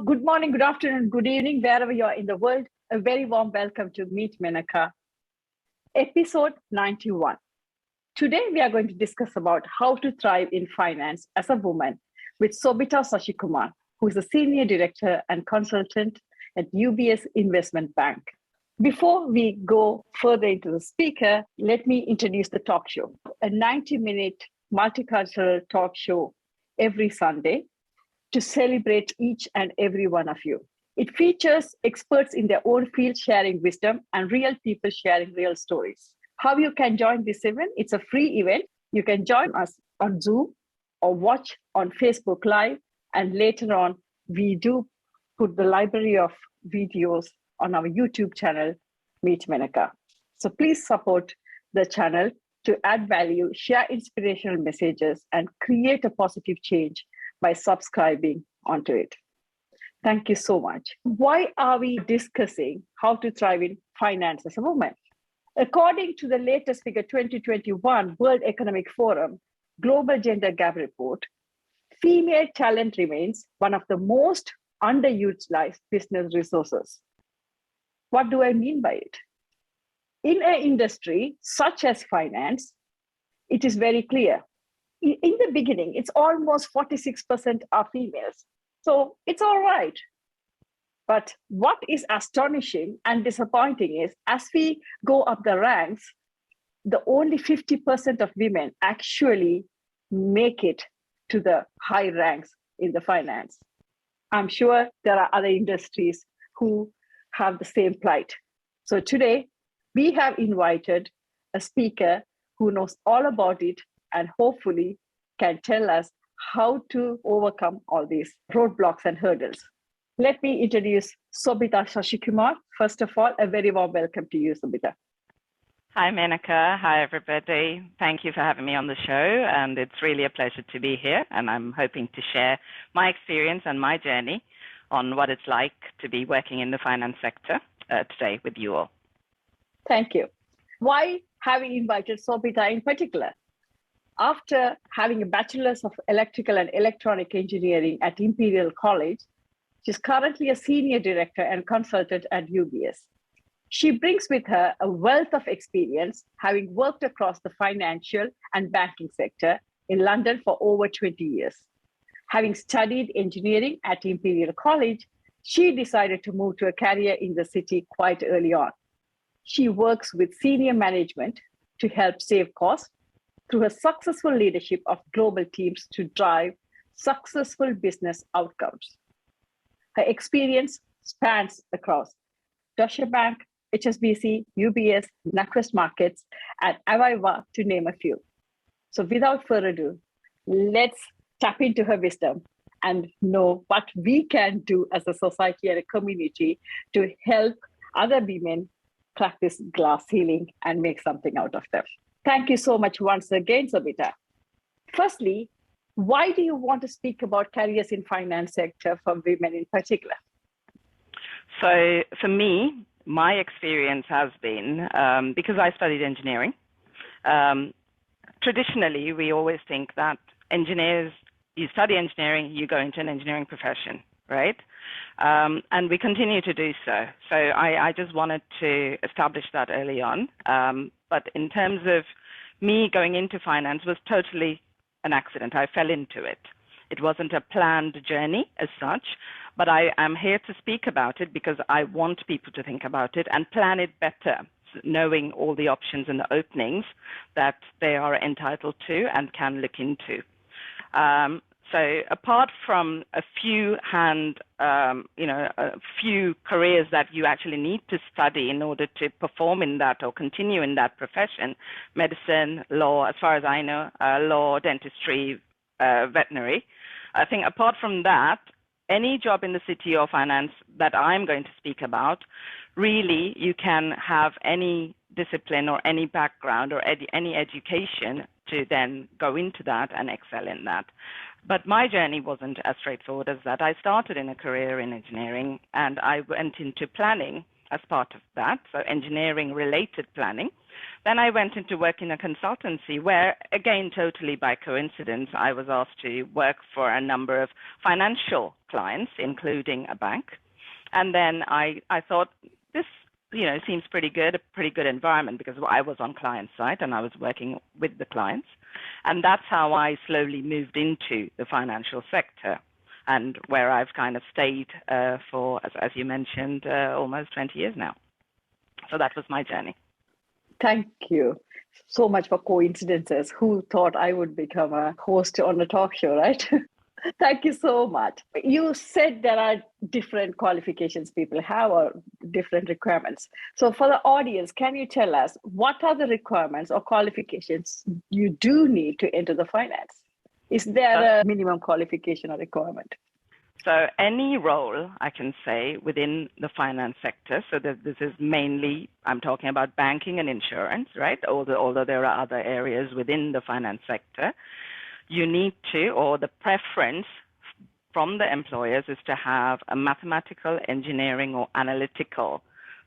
Good morning, good afternoon, good evening, wherever you are in the world. A very warm welcome to Meet Menaca, episode 91. Today, we are going to discuss about how to thrive in finance as a woman with Sobitha Sashikumar, who is a senior director and consultant at UBS Investment Bank. Before we go further into the speaker, let me introduce the talk show, a 90-minute multicultural talk show every Sunday to celebrate each and every one of you. It features experts in their own field sharing wisdom and real people sharing real stories. How you can join this event? It's a free event. You can join us on Zoom or watch on Facebook Live. And later on, we do put the library of videos on our YouTube channel, Meet Menaca. So please support the channel to add value, share inspirational messages, and create a positive change by subscribing onto it. Thank you so much. Why are we discussing how to thrive in finance as a woman? According to the latest figure 2021 World Economic Forum Global Gender Gap Report, female talent remains one of the most underutilized business resources. What do I mean by it? In an industry such as finance, it is very clear. In the beginning, it's almost 46% are females. So it's all right. But what is astonishing and disappointing is as we go up the ranks, the only 50% of women actually make it to the high ranks in the finance. I'm sure there are other industries who have the same plight. So today, we have invited a speaker who knows all about it and hopefully can tell us how to overcome all these roadblocks and hurdles. Let me introduce Sobitha Sashikumar. First of all, a very warm welcome to you, Sobitha. Hi, Menaca. Hi, everybody. Thank you for having me on the show. And it's really a pleasure to be here. And I'm hoping to share my experience and my journey on what it's like to be working in the finance sector today with you all. Thank you. Why have we invited Sobitha in particular? After having a bachelor's of electrical and electronic engineering at Imperial College, she's currently a senior director and consultant at UBS. She brings with her a wealth of experience, having worked across the financial and banking sector in London for over 20 years. Having studied engineering at Imperial College, she decided to move to a career in the city quite early on. She works with senior management to help save costs through her successful leadership of global teams to drive successful business outcomes. Her experience spans across Deutsche Bank, HSBC, UBS, NatWest Markets, and Aviva, to name a few. So without further ado, let's tap into her wisdom and know what we can do as a society and a community to help other women crack this glass ceiling and make something out of them. Thank you so much once again, Sobitha. Firstly, why do you want to speak about careers in finance sector for women in particular? So for me, my experience has been, because I studied engineering, traditionally, we always think that engineers, you study engineering, you go into an engineering profession, right? And we continue to do so. So I just wanted to establish that early on. But in terms of me going into finance was totally an accident. I fell into it. It wasn't a planned journey as such, but I am here to speak about it because I want people to think about it and plan it better, knowing all the options and the openings that they are entitled to and can look into. So apart from a few few careers that you actually need to study in order to perform in that or continue in that profession, medicine, law, as far as I know, law, dentistry, veterinary, I think apart from that, any job in the city or finance that I'm going to speak about, really you can have any discipline or any background or any education to then go into that and excel in that. But my journey wasn't as straightforward as that. I started in a career in engineering and I went into planning as part of that, so engineering-related planning. Then I went into work in a consultancy where, again, totally by coincidence, I was asked to work for a number of financial clients, including a bank. And then I thought, this seems pretty good, a pretty good environment, because I was on client side and I was working with the clients. And that's how I slowly moved into the financial sector, and where I've kind of stayed for, as you mentioned, almost 20 years now. So that was my journey. Thank you so much for coincidences. Who thought I would become a host on a talk show, right? Thank you so much. You said there are different qualifications people have or different requirements. So for the audience, can you tell us what are the requirements or qualifications you do need to enter the finance? Is there a minimum qualification or requirement? So any role, I can say, within the finance sector, so that this is mainly, I'm talking about banking and insurance, right? Although there are other areas within the finance sector, you need to, or the preference from the employers is to have a mathematical, engineering, or analytical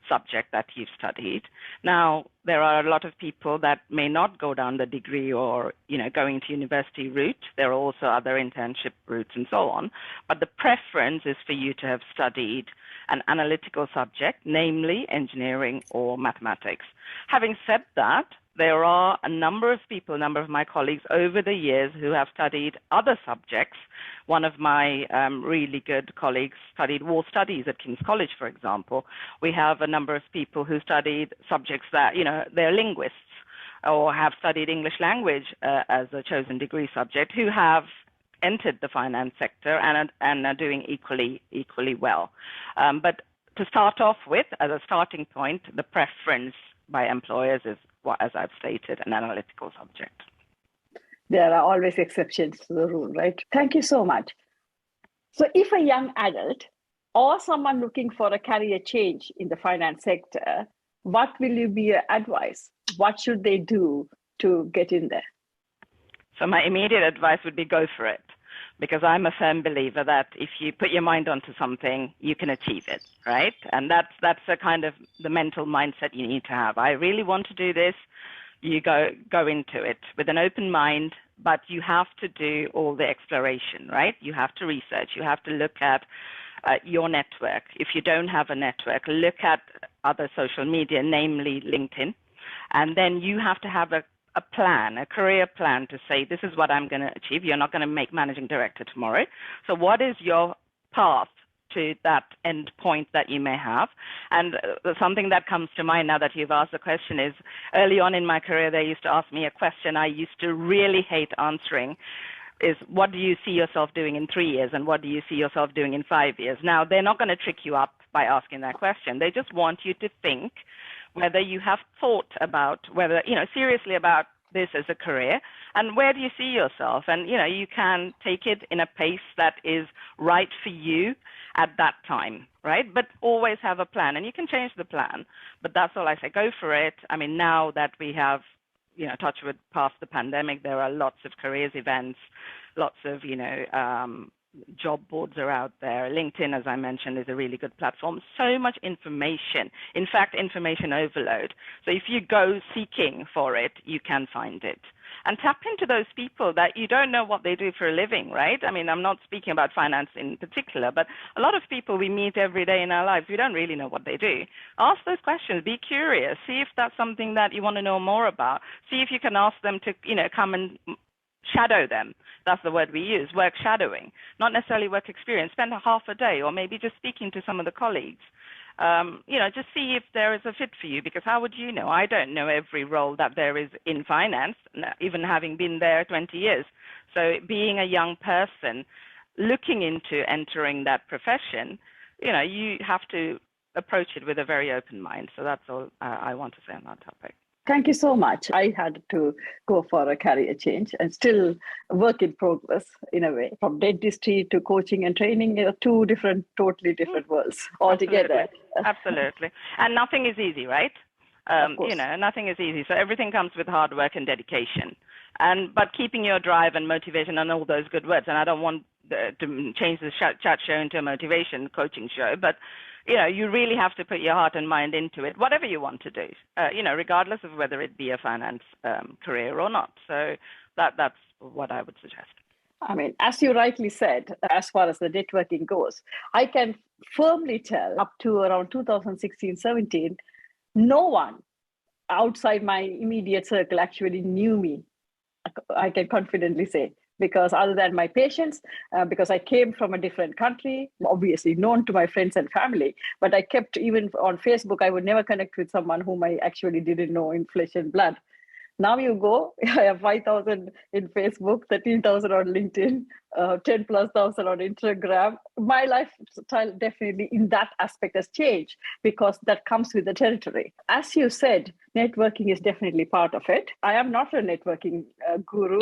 subject that you've studied. Now, there are a lot of people that may not go down the degree or, going to university route. There are also other internship routes and so on. But the preference is for you to have studied an analytical subject, namely engineering or mathematics. Having said that, there are a number of my colleagues over the years who have studied other subjects. One of my really good colleagues studied war studies at King's College, for example. We have a number of people who studied subjects that, they're linguists or have studied English language as a chosen degree subject, who have entered the finance sector and are doing equally well. But to start off with, as a starting point, the preference by employers is, as I've stated, an analytical subject. There are always exceptions to the rule, right? Thank you so much. So if a young adult or someone looking for a career change in the finance sector, what will you be your advice? What should they do to get in there? So my immediate advice would be go for it, because I'm a firm believer that if you put your mind onto something, you can achieve it, right? And that's a kind of the mental mindset you need to have. I really want to do this. You go into it with an open mind, but you have to do all the exploration, right? You have to research. You have to look at your network. If you don't have a network, look at other social media, namely LinkedIn. And then you have to have a plan, a career plan to say, this is what I'm going to achieve. You're not going to make managing director tomorrow. So what is your path to that end point that you may have? And something that comes to mind now that you've asked the question is, early on in my career, they used to ask me a question I used to really hate answering, is what do you see yourself doing in 3 years and what do you see yourself doing in 5 years? Now, they're not going to trick you up by asking that question. They just want you to think whether you have thought about whether, seriously about this as a career, and where do you see yourself? And, you can take it in a pace that is right for you at that time, right? But always have a plan, and you can change the plan. But that's all I say, go for it. I mean, now that we have, touch wood, past the pandemic, there are lots of careers events, lots of, job boards are out there. LinkedIn, as I mentioned, is a really good platform. So much information. In fact, information overload. So if you go seeking for it, you can find it. And tap into those people that you don't know what they do for a living, right? I mean, I'm not speaking about finance in particular, but a lot of people we meet every day in our lives, we don't really know what they do. Ask those questions. Be curious. See if that's something that you want to know more about. See if you can ask them to, come and shadow them. That's the word we use, work shadowing, not necessarily work experience. Spend a half a day or maybe just speaking to some of the colleagues. Just see if there is a fit for you, because how would you know? I don't know every role that there is in finance, even having been there 20 years. So being a young person looking into entering that profession, you have to approach it with a very open mind. So that's all I want to say on that topic. Thank you so much. I had to go for a career change and still work in progress in a way. From dentistry to coaching and training, two totally different worlds altogether. Absolutely. And nothing is easy, right? Nothing is easy. So everything comes with hard work and dedication. But keeping your drive and motivation and all those good words. And I don't want to change the chat show into a motivation coaching show, but you really have to put your heart and mind into it, whatever you want to do, regardless of whether it be a finance career or not. So that's what I would suggest. I mean, as you rightly said, as far as the networking goes, I can firmly tell up to around 2016-17, no one outside my immediate circle actually knew me. I can confidently say, because other than my patients, because I came from a different country, obviously known to my friends and family, but I kept, even on Facebook, I would never connect with someone whom I actually didn't know in flesh and blood. Now you go, I have 5,000 in Facebook, 13,000 on LinkedIn, 10 plus thousand on Instagram. My lifestyle definitely in that aspect has changed because that comes with the territory. As you said, networking is definitely part of it. I am not a networking guru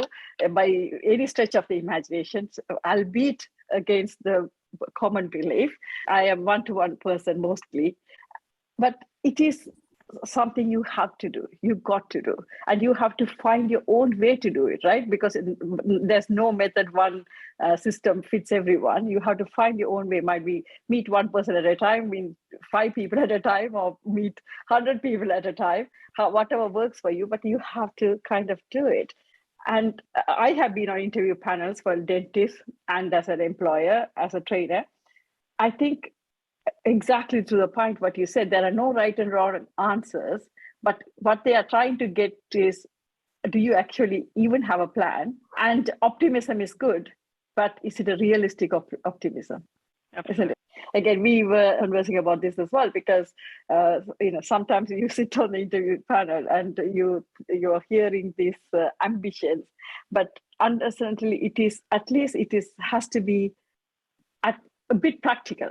by any stretch of the imagination, albeit against the common belief. I am one-to-one person mostly, but it is something you have to do, you got to do, and you have to find your own way to do it, right? Because there's no method, one system fits everyone. You have to find your own way. Might be meet one person at a time, meet 5 people at a time, or meet 100 people at a time, whatever works for you, but you have to kind of do it. And I have been on interview panels for dentists and as an employer, as a trainer. I think exactly to the point what you said, there are no right and wrong answers, but what they are trying to get is, do you actually even have a plan? And optimism is good, but is it a realistic optimism? Absolutely. Isn't it? Again, we were conversing about this as well, because sometimes you sit on the interview panel and you are hearing these ambitions, but understandably it is, at least it is, has to be a bit practical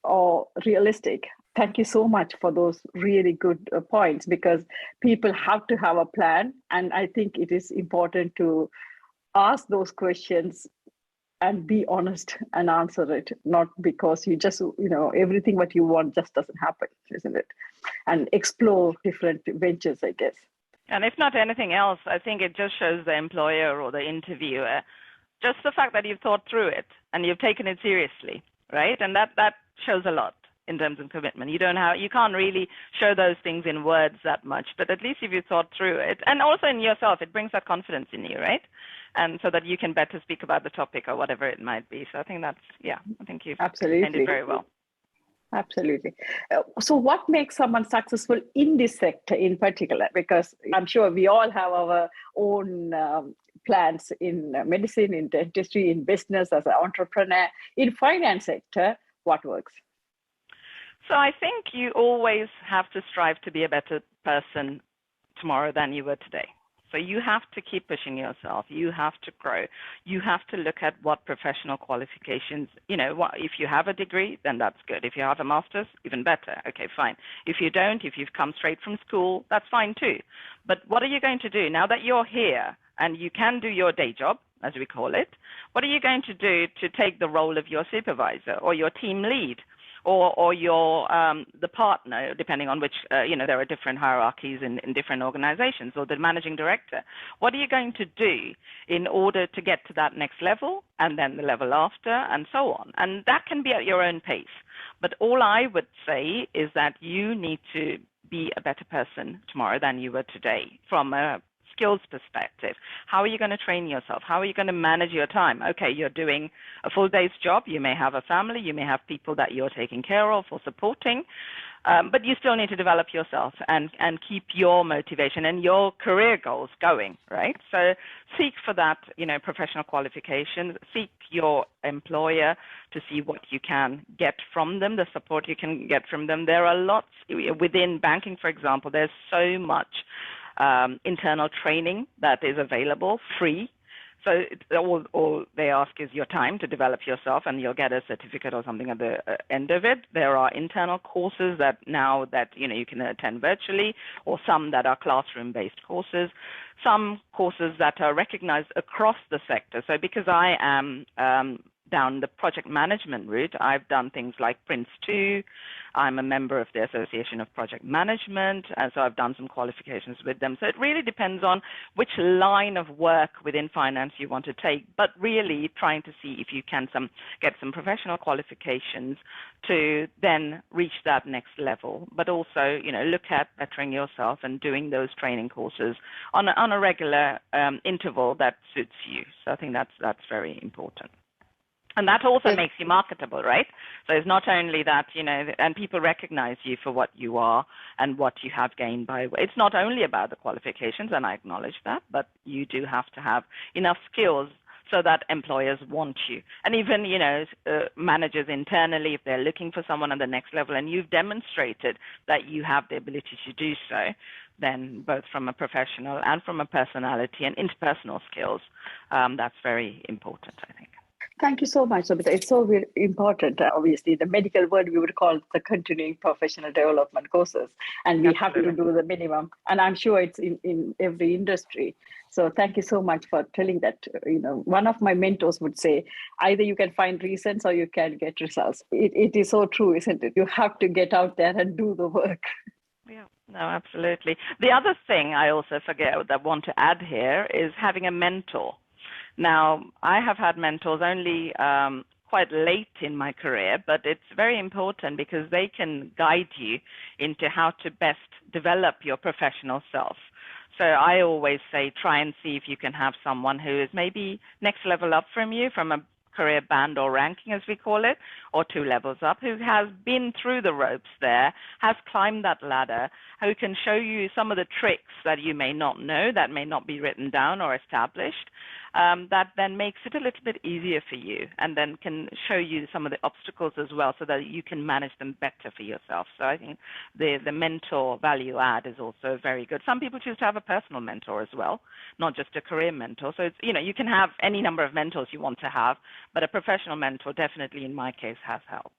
or realistic. Thank you so much for those really good points, because people have to have a plan. And I think it is important to ask those questions and be honest and answer it, not because you just, everything what you want just doesn't happen, isn't it? And explore different ventures, I guess. And if not anything else, I think it just shows the employer or the interviewer just the fact that you've thought through it and you've taken it seriously, right? And that shows a lot in terms of commitment. You can't really show those things in words that much, but at least if you thought through it, and also in yourself, it brings that confidence in you, right? And so that you can better speak about the topic or whatever it might be. So I think I think you've explained it very well. Absolutely. So what makes someone successful in this sector in particular? Because I'm sure we all have our own plans in medicine, in dentistry, in business, as an entrepreneur. In finance sector, what works? So I think you always have to strive to be a better person tomorrow than you were today. So you have to keep pushing yourself. You have to grow. You have to look at what professional qualifications, if you have a degree, then that's good. If you have a master's, even better. Okay, fine. If you don't, if you've come straight from school, that's fine too. But what are you going to do now that you're here and you can do your day job, as we call it? What are you going to do to take the role of your supervisor or your team lead? Or your the partner, depending on which, there are different hierarchies in different organizations, or the managing director. What are you going to do in order to get to that next level and then the level after and so on? And that can be at your own pace. But all I would say is that you need to be a better person tomorrow than you were today from a skills perspective. How are you going to train yourself? How are you going to manage your time? Okay, you're doing a full day's job. You may have a family. You may have people that you're taking care of or supporting, but you still need to develop yourself and keep your motivation and your career goals going, right? So seek for that, professional qualifications. Seek your employer to see what you can get from them, the support you can get from them. There are lots within banking, for example. There's so much internal training that is available free. So all they ask is your time to develop yourself, and you'll get a certificate or something at the end of it. There are internal courses that you can attend virtually, or some that are classroom-based courses, some courses that are recognized across the sector. So because I am down the project management route, I've done things like Prince 2. I'm a member of the Association of Project Management, and so I've done some qualifications with them. So it really depends on which line of work within finance you want to take, but really trying to see if you can get some professional qualifications to then reach that next level, but also, look at bettering yourself and doing those training courses on a regular interval that suits you. So I think that's very important. And that also makes you marketable, right? So it's not only that, and people recognize you for what you are and what you have gained by. It's not only about the qualifications, and I acknowledge that, but you do have to have enough skills so that employers want you. And even, managers internally, if they're looking for someone on the next level and you've demonstrated that you have the ability to do so, then both from a professional and from a personality and interpersonal skills, that's very important, I think. Thank you so much, Sobitha. It's so very important. Obviously, the medical word we would call the continuing professional development courses, and we have to do the minimum. And I'm sure it's in every industry. So thank you so much for telling that. One of my mentors would say, either you can find reasons or you can get results. It is so true, isn't it? You have to get out there and do the work. Yeah, no, absolutely. The other thing I also want to add here is having a mentor. Now, I have had mentors only quite late in my career, but it's very important because they can guide you into how to best develop your professional self. So I always say try and see if you can have someone who is maybe next level up from you, from a career band or ranking, as we call it, or 2 levels up, who has been through the ropes there, has climbed that ladder, who can show you some of the tricks that you may not know, that may not be written down or established, that then makes it a little bit easier for you, and then can show you some of the obstacles as well so that you can manage them better for yourself. So I think the mentor value add is also very good. Some people choose to have a personal mentor as well, not just a career mentor. So it's, you can have any number of mentors you want to have, but a professional mentor definitely in my case has helped.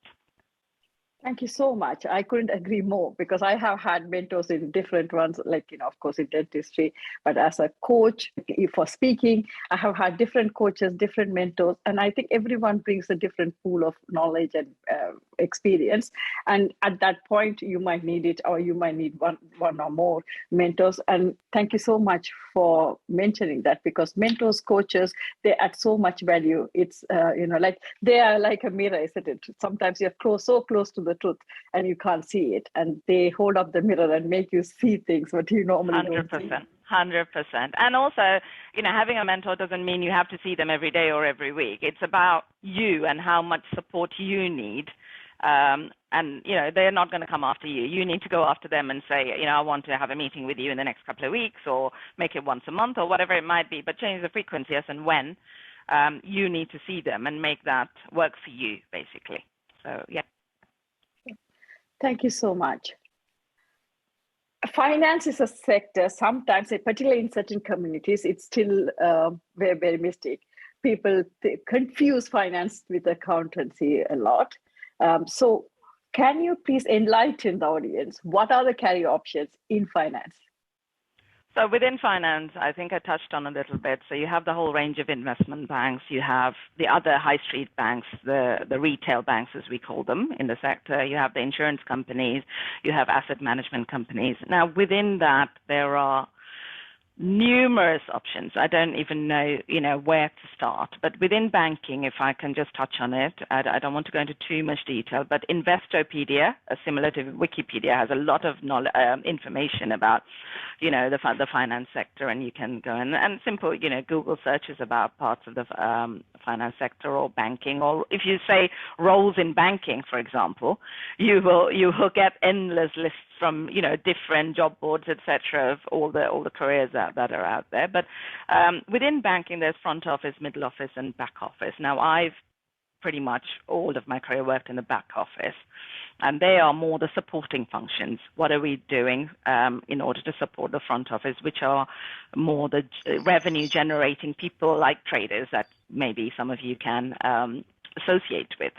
Thank you so much. I couldn't agree more because I have had mentors in different ones, like, of course, in dentistry, but as a coach for speaking, I have had different coaches, different mentors, and I think everyone brings a different pool of knowledge and experience. And at that point, you might need it, or you might need one or more mentors. And thank you so much for mentioning that, because mentors, coaches, they add so much value. It's, like they are like a mirror, isn't it? Sometimes you're so close to the truth and you can't see it, and they hold up the mirror and make you see things what you normally 100%, don't see. 100%. And also, having a mentor doesn't mean you have to see them every day or every week. It's about you and how much support you need. And, they're not going to come after you. You need to go after them and say, I want to have a meeting with you in the next couple of weeks, or make it once a month, or whatever it might be, but change the frequency as and when you need to see them and make that work for you, basically. So, yeah. Thank you so much. Finance is a sector, sometimes, particularly in certain communities, it's still very, very mystic. People confuse finance with accountancy a lot. So can you please enlighten the audience? What are the career options in finance? So within finance, I think I touched on a little bit. So you have the whole range of investment banks. You have the other high street banks, the retail banks, as we call them in the sector. You have the insurance companies. You have asset management companies. Now, within that, there are numerous options. I don't even know, where to start. But within banking, if I can just touch on it, I don't want to go into too much detail, but Investopedia, similar to Wikipedia, has a lot of information about, the finance sector, and you can go and simple, Google searches about parts of the finance sector or banking, or if you say roles in banking, for example, you will get endless lists from different job boards, etc., of all the careers that are out there. But within banking, there's front office, middle office, and back office. Now, I've pretty much all of my career worked in the back office, and they are more the supporting functions. What are we doing in order to support the front office, which are more the revenue generating people like traders that maybe some of you can associate with.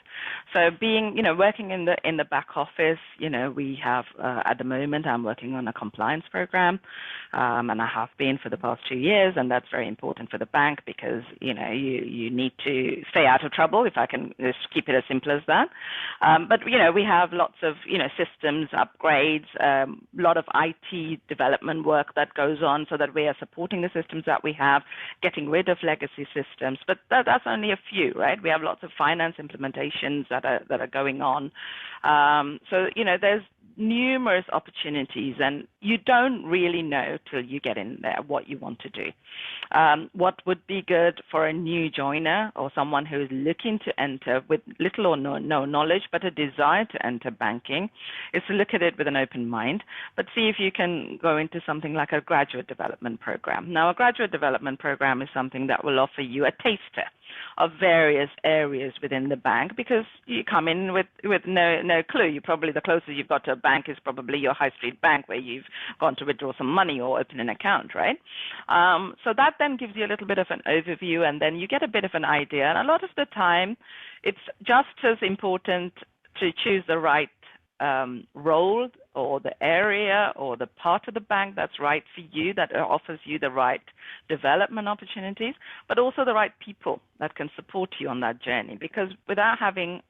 So being, working in the back office, we have at the moment I'm working on a compliance program, and I have been for the past 2 years, and that's very important for the bank because you need to stay out of trouble, if I can just keep it as simple as that. But we have lots of systems upgrades, a lot of IT development work that goes on so that we are supporting the systems that we have, getting rid of legacy systems. But that's only a few, right? We have lots of finance implementations that are going on. So there's numerous opportunities, and you don't really know till you get in there what you want to do. What would be good for a new joiner or someone who is looking to enter with little or no knowledge but a desire to enter banking is to look at it with an open mind, but see if you can go into something like a graduate development program. Now, a graduate development program is something that will offer you a taster of various areas within the bank, because you come in with no clue. You probably, the closest you've got to a bank is probably your high street bank where you've gone to withdraw some money or open an account, right? So that then gives you a little bit of an overview, and then you get a bit of an idea. And a lot of the time, it's just as important to choose the right role or the area or the part of the bank that's right for you, that offers you the right development opportunities, but also the right people that can support you on that journey. Because without having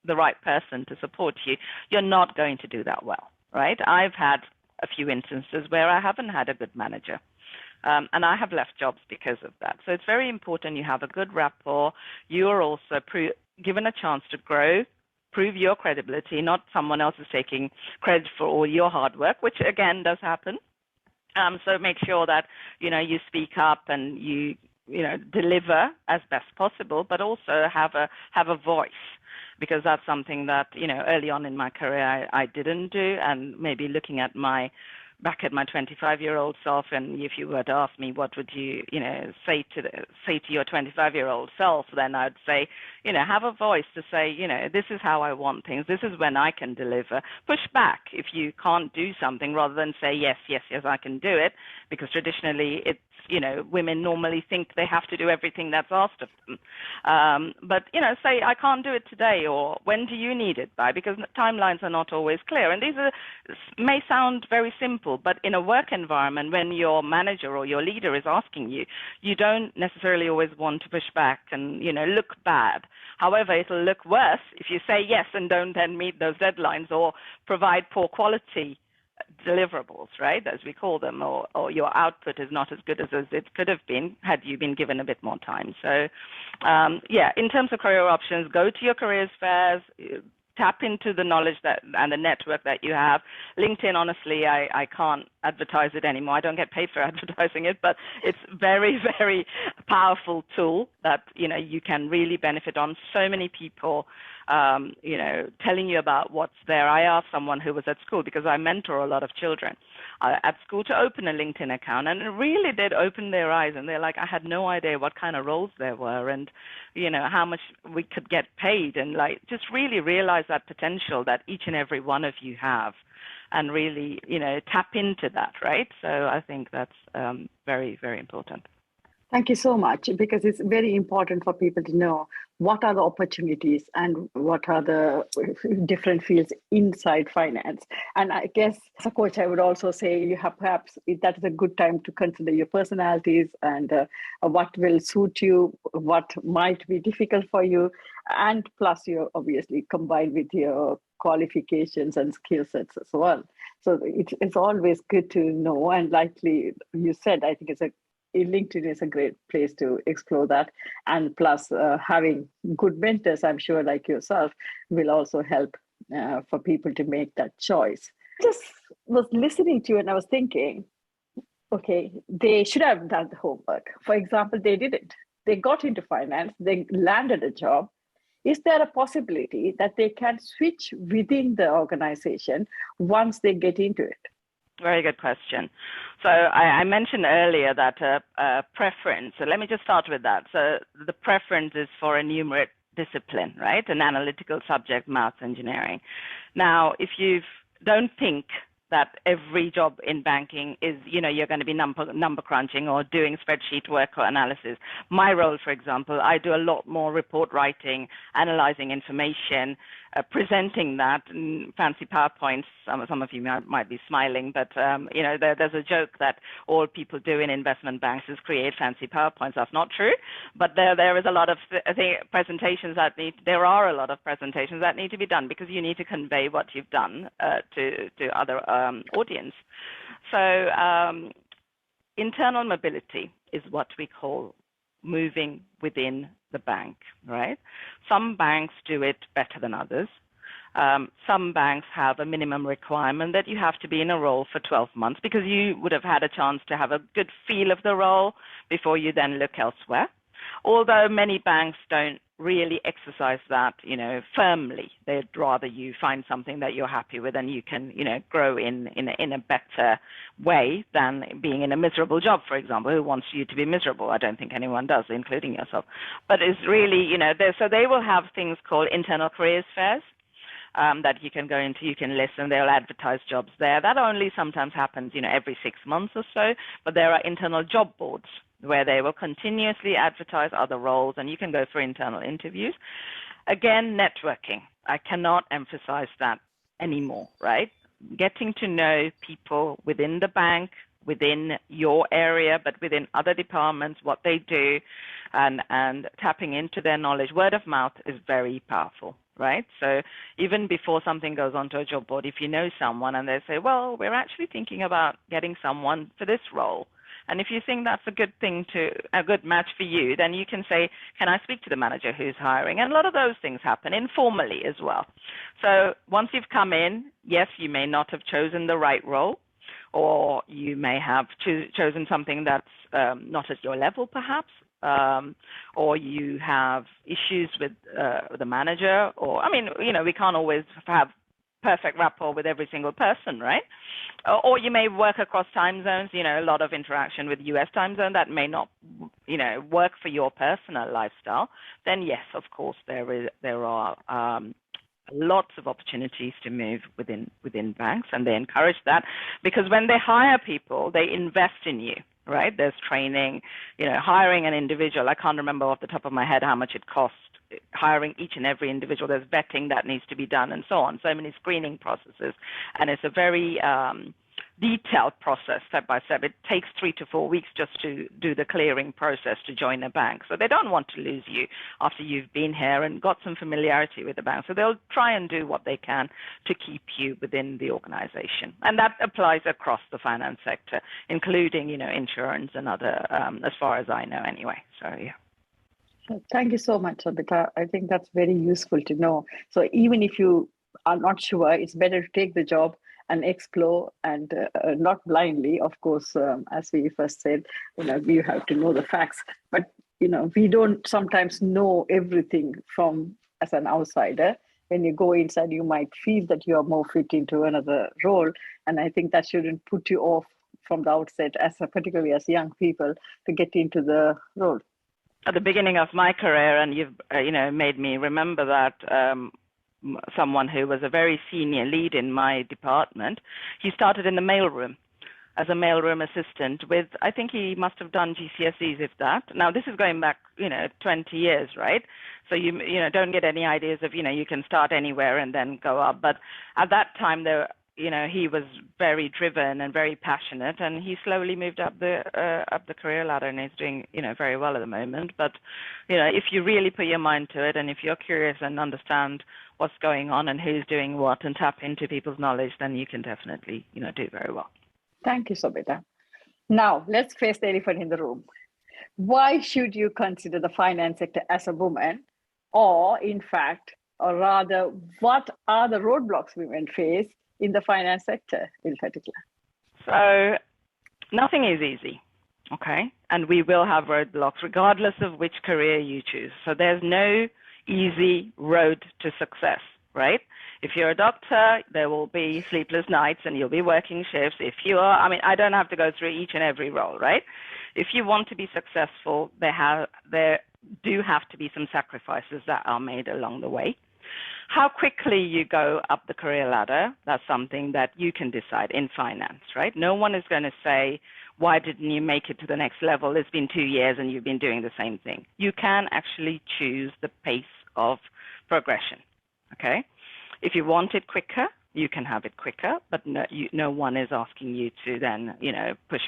the right person to support you, you're not going to do that well, right? I've had a few instances where I haven't had a good manager. And I have left jobs because of that. So it's very important you have a good rapport. You're also given a chance to grow, prove your credibility, not someone else is taking credit for all your hard work, which again does happen. So make sure that you speak up and you deliver as best possible, but also have a voice, because that's something that early on in my career I didn't do. And maybe looking at back at my 25-year-old self, and if you were to ask me what would you say to your 25-year-old self, then I'd say have a voice to say this is how I want things, this is when I can deliver. Push back if you can't do something, rather than say yes I can do it, because traditionally it's women normally think they have to do everything that's asked of them. But say I can't do it today, or when do you need it by, because timelines are not always clear. And these may sound very simple, but in a work environment, when your manager or your leader is asking you, you don't necessarily always want to push back and look bad. However, it'll look worse if you say yes and don't then meet those deadlines, or provide poor quality deliverables, right, as we call them, or your output is not as good as it could have been had you been given a bit more time. So, in terms of career options, go to your careers fairs, tap into the knowledge and the network that you have. LinkedIn, honestly, I can't advertise it anymore. I don't get paid for advertising it, but it's very, very powerful tool that you can really benefit on. So many people telling you about what's there. I asked someone who was at school, because I mentor a lot of children at school, to open a LinkedIn account, and it really did open their eyes, and they're like, I had no idea what kind of roles there were, and how much we could get paid, and just really realize that potential that each and every one of you have, and really tap into that, right? So I think that's very, very important. Thank you so much, because it's very important for people to know what are the opportunities and what are the different fields inside finance. And I guess as a coach, I would also say you have perhaps that is a good time to consider your personalities and what will suit you, what might be difficult for you, and plus you obviously combined with your qualifications and skill sets as well. So it's always good to know, and likely you said, I think LinkedIn is a great place to explore that. And plus having good mentors, I'm sure, like yourself, will also help for people to make that choice. I just was listening to you and I was thinking, okay, they should have done the homework. For example, they didn't. They got into finance, they landed a job. Is there a possibility that they can switch within the organization once they get into it? Very good question. So I mentioned earlier that preference. So let me just start with that. So the preference is for a numeric discipline, right? An analytical subject, maths, engineering. Now, if you don't think that every job in banking is, you're going to be number crunching or doing spreadsheet work or analysis. My role, for example, I do a lot more report writing, analyzing information, presenting that in fancy PowerPoints. Some of you might be smiling, but there's a joke that all people do in investment banks is create fancy PowerPoints. That's not true, but there is a lot of presentations there are a lot of presentations that need to be done because you need to convey what you've done to other audience. So internal mobility is what we call moving within the bank, right? Some banks do it better than others. Some banks have a minimum requirement that you have to be in a role for 12 months because you would have had a chance to have a good feel of the role before you then look elsewhere. Although many banks don't really exercise that, firmly. They'd rather you find something that you're happy with and you can, grow in a better way than being in a miserable job, for example. Who wants you to be miserable? I don't think anyone does, including yourself. But it's really, so they will have things called internal careers fairs that you can go into, you can listen, they'll advertise jobs there. That only sometimes happens, every 6 months or so, but there are internal job boards where they will continuously advertise other roles and you can go for internal interviews. Again, networking. I cannot emphasize that anymore, right? Getting to know people within the bank, within your area, but within other departments, what they do, and tapping into their knowledge. Word of mouth is very powerful, right? So even before something goes onto a job board, if you know someone and they say, well, we're actually thinking about getting someone for this role, and if you think that's a good match for you, then you can say, can I speak to the manager who's hiring? And a lot of those things happen informally as well. So once you've come in, yes, you may not have chosen the right role, or you may have chosen something that's not at your level, perhaps, or you have issues with the manager, or, we can't always have perfect rapport with every single person, right? Or you may work across time zones, a lot of interaction with US time zone that may not, work for your personal lifestyle. Then yes, of course, there are lots of opportunities to move within banks, and they encourage that because when they hire people, they invest in you, right? There's training, hiring an individual. I can't remember off the top of my head how much it costs. Hiring each and every individual, there's vetting that needs to be done and so on, so many screening processes, and it's a very detailed process, step by step. It takes 3 to 4 weeks just to do the clearing process to join a bank. So they don't want to lose you after you've been here and got some familiarity with the bank. So they'll try and do what they can to keep you within the organization. And that applies across the finance sector, including, insurance and other, as far as I know anyway. So, yeah. Thank you so much, Sobitha. I think that's very useful to know. So even if you are not sure, it's better to take the job and explore, and not blindly, of course, as we first said, you have to know the facts. But, we don't sometimes know everything as an outsider. When you go inside, you might feel that you are more fit into another role. And I think that shouldn't put you off from the outset, particularly as young people, to get into the role. At the beginning of my career, and you've made me remember that someone who was a very senior lead in my department, he started in the mailroom as a mailroom assistant with, I think he must have done GCSEs, if that. Now, this is going back, 20 years, right? So you don't get any ideas of, you can start anywhere and then go up. But at that time, he was very driven and very passionate, and he slowly moved up the career ladder, and he's doing very well at the moment. But if you really put your mind to it, and if you're curious and understand what's going on and who's doing what, and tap into people's knowledge, then you can definitely do very well. Thank you, Sobitha. Now let's face the elephant in the room. Why should you consider the finance sector as a woman, or rather, what are the roadblocks women face in the finance sector in particular? So nothing is easy, okay? And we will have roadblocks regardless of which career you choose. So there's no easy road to success, right? If you're a doctor, there will be sleepless nights and you'll be working shifts. If you are, I don't have to go through each and every role, right? If you want to be successful, there do have to be some sacrifices that are made along the way. How quickly you go up the career ladder, that's something that you can decide in finance, right? No one is going to say, why didn't you make it to the next level? It's been 2 years and you've been doing the same thing. You can actually choose the pace of progression, okay? If you want it quicker, you can have it quicker, but no one is asking you to then, push.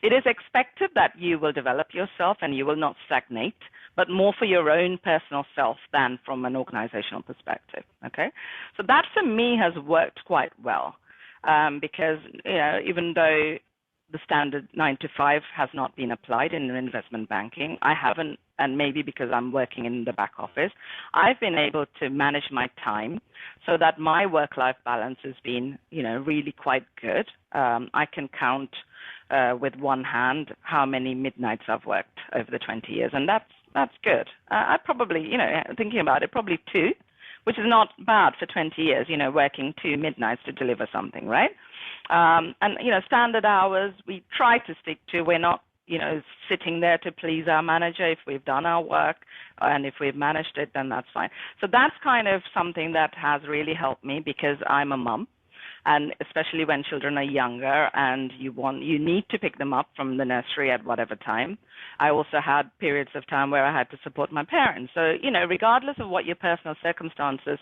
It is expected that you will develop yourself and you will not stagnate, but more for your own personal self than from an organizational perspective, okay? So that for me has worked quite well because, even though the standard 9 to 5 has not been applied in investment banking, I haven't, and maybe because I'm working in the back office, I've been able to manage my time so that my work-life balance has been, really quite good. I can count with one hand how many midnights I've worked over the 20 years, and that's good. I probably, thinking about it, probably 2, which is not bad for 20 years, working 2 midnights to deliver something, right? And, standard hours, we try to stick to. We're not, sitting there to please our manager. If we've done our work and if we've managed it, then that's fine. So that's kind of something that has really helped me because I'm a mum. And especially when children are younger and you need to pick them up from the nursery at whatever time. I also had periods of time where I had to support my parents. So, regardless of what your personal circumstances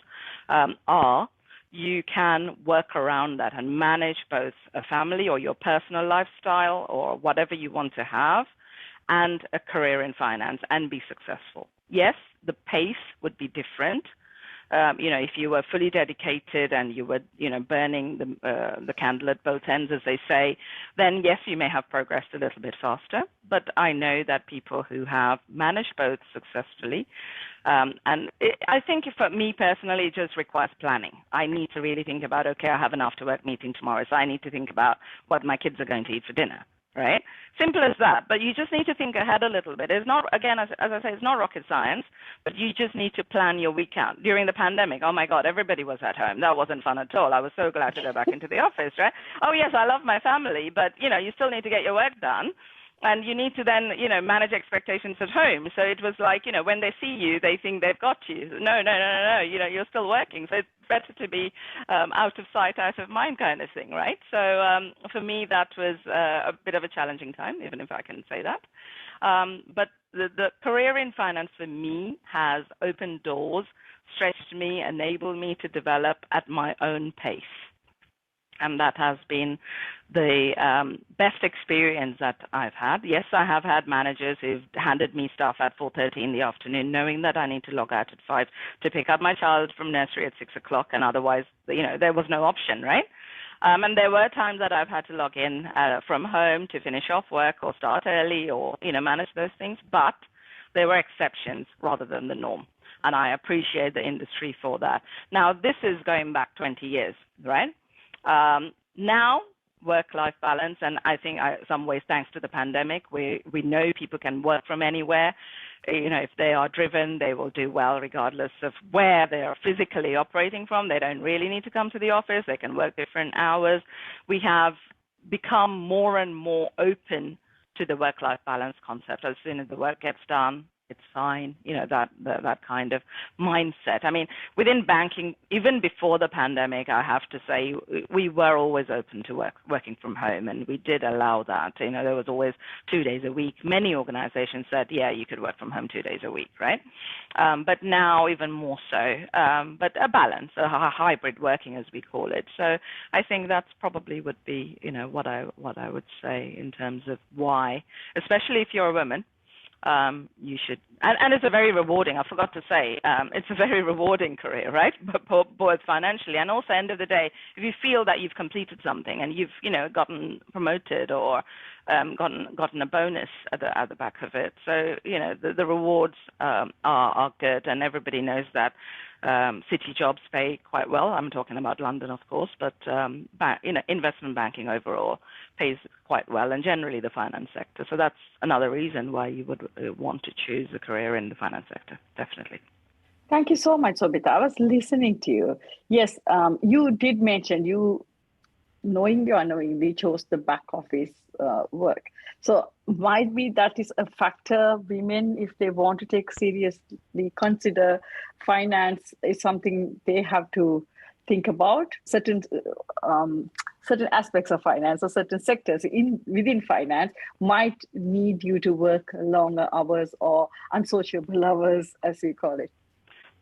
are, you can work around that and manage both a family or your personal lifestyle or whatever you want to have and a career in finance and be successful. Yes, the pace would be different. If you were fully dedicated and you were, burning the candle at both ends, as they say, then yes, you may have progressed a little bit faster. But I know that people who have managed both successfully, I think for me personally, it just requires planning. I need to really think about, okay, I have an after-work meeting tomorrow, so I need to think about what my kids are going to eat for dinner. Right? Simple as that. But you just need to think ahead a little bit. It's not, again, as I say, it's not rocket science, but you just need to plan your week out. During the pandemic, oh my God, everybody was at home. That wasn't fun at all. I was so glad to go back into the office, right? Oh yes, I love my family, but you still need to get your work done. And you need to then, manage expectations at home. So it was like, when they see you, they think they've got you. No, you're still working. So it's better to be out of sight, out of mind kind of thing, right? So for me, that was a bit of a challenging time, even if I can say that. But the career in finance for me has opened doors, stretched me, enabled me to develop at my own pace. And that has been the best experience that I've had. Yes, I have had managers who've handed me stuff at 4:30 in the afternoon, knowing that I need to log out at 5 to pick up my child from nursery at 6 o'clock, and otherwise, there was no option, right? And there were times that I've had to log in from home to finish off work or start early or, manage those things, but there were exceptions rather than the norm. And I appreciate the industry for that. Now, this is going back 20 years, right? Now, work-life balance, and I think some ways thanks to the pandemic, we know people can work from anywhere. If they are driven, they will do well regardless of where they are physically operating from. They don't really need to come to the office. They can work different hours. We have become more and more open to the work-life balance concept. As soon as the work gets done, it's fine, that kind of mindset. I mean, within banking, even before the pandemic, I have to say, we were always open to working from home, and we did allow that. There was always 2 days a week. Many organizations said, yeah, you could work from home 2 days a week, right? But now even more so, but a balance, a hybrid working as we call it. So I think that's probably would be, what I would say in terms of why, especially if you're a woman. You should, and it's a very rewarding, I forgot to say, it's a very rewarding career, right? Both financially and also end of the day, if you feel that you've completed something and you've, gotten promoted or gotten a bonus at the back of it. So, the rewards are good, and everybody knows that city jobs pay quite well. I'm talking about London, of course, but investment banking overall pays quite well, and generally the finance sector. So that's another reason why you would want to choose a career in the finance sector, definitely. Thank you so much, Sobitha. I was listening to you. Yes, you did mention you knowingly or unknowingly chose the back office work. So might be that is a factor. Women, if they want to take seriously, consider finance is something they have to think about. Certain aspects of finance or certain sectors within finance might need you to work longer hours or unsociable hours, as we call it.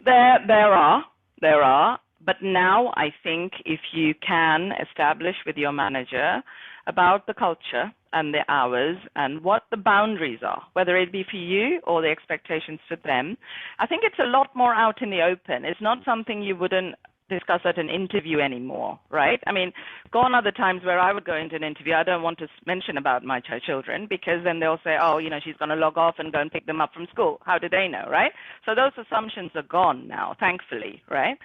There are, but now I think if you can establish with your manager about the culture and the hours and what the boundaries are, whether it be for you or the expectations for them, I think it's a lot more out in the open. It's not something you wouldn't discuss at an interview anymore, right? I mean, gone are the times where I would go into an interview. I don't want to mention about my children because then they'll say, oh, she's going to log off and go and pick them up from school. How do they know, right? So those assumptions are gone now, thankfully, right?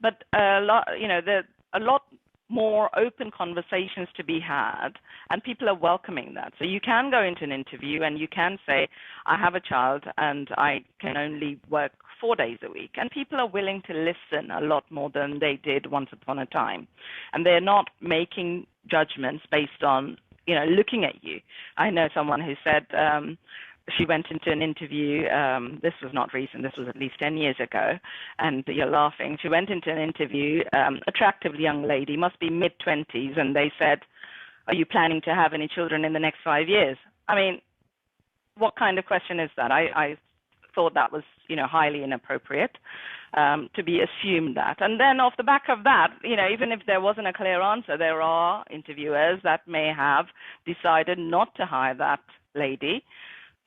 But there's a lot more open conversations to be had, and people are welcoming that. So you can go into an interview and you can say, I have a child and I can only work 4 days a week. And people are willing to listen a lot more than they did once upon a time. And they're not making judgments based on, looking at you. I know someone who said, she went into an interview, this was not recent, this was at least 10 years ago, and you're laughing. She went into an interview, attractive young lady, must be mid-20s, and they said, are you planning to have any children in the next 5 years? I mean, what kind of question is that? I thought that was, highly inappropriate to be assumed that. And then off the back of that, even if there wasn't a clear answer, there are interviewers that may have decided not to hire that lady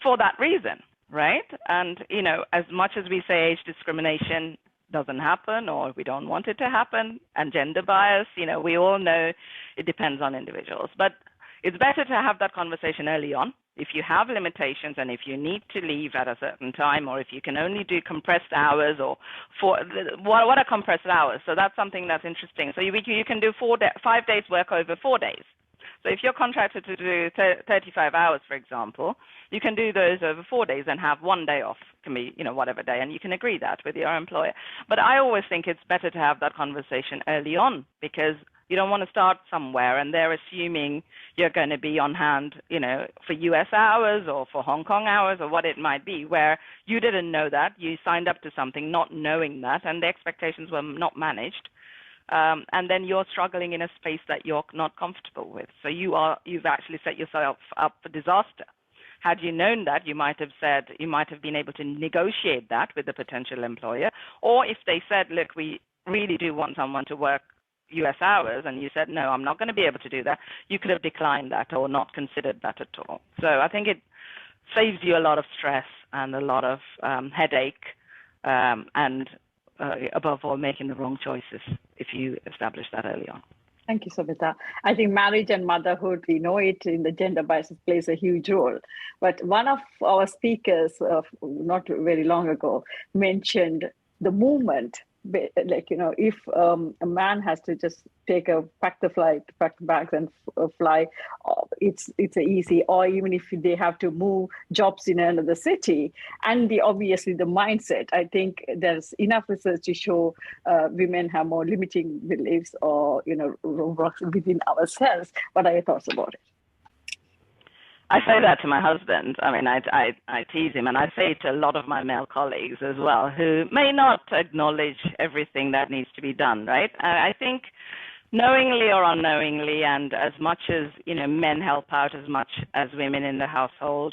for that reason, right? And, as much as we say age discrimination doesn't happen or we don't want it to happen, and gender bias, we all know it depends on individuals. But it's better to have that conversation early on. If you have limitations and if you need to leave at a certain time, or if you can only do compressed hours, or what are compressed hours? So that's something that's interesting. So you can do 5 days work over 4 days. So if you're contracted to do 35 hours, for example, you can do those over 4 days and have 1 day off, can be, whatever day, and you can agree that with your employer. But I always think it's better to have that conversation early on, because you don't want to start somewhere and they're assuming you're going to be on hand, for US hours or for Hong Kong hours or what it might be, where you didn't know that. You signed up to something not knowing that, and the expectations were not managed. And then you're struggling in a space that you're not comfortable with. So you've actually set yourself up for disaster. Had you known that, you might have been able to negotiate that with the potential employer. Or if they said, look, we really do want someone to work US hours, and you said, no, I'm not going to be able to do that, you could have declined that or not considered that at all. So I think it saves you a lot of stress and a lot of headache, and above all, making the wrong choices if you establish that early on. Thank you, Sobitha. I think marriage and motherhood, we know it in the gender bias plays a huge role. But one of our speakers not very long ago mentioned the movement. Like, if a man has to just pack the bags and fly, it's easy. Or even if they have to move jobs in another city, and obviously the mindset. I think there's enough research to show women have more limiting beliefs or roadblocks within ourselves. What are your thoughts about it? I say that to my husband. I mean, I tease him, and I say it to a lot of my male colleagues as well, who may not acknowledge everything that needs to be done, right? I think knowingly or unknowingly, and as much as, men help out as much as women in the household,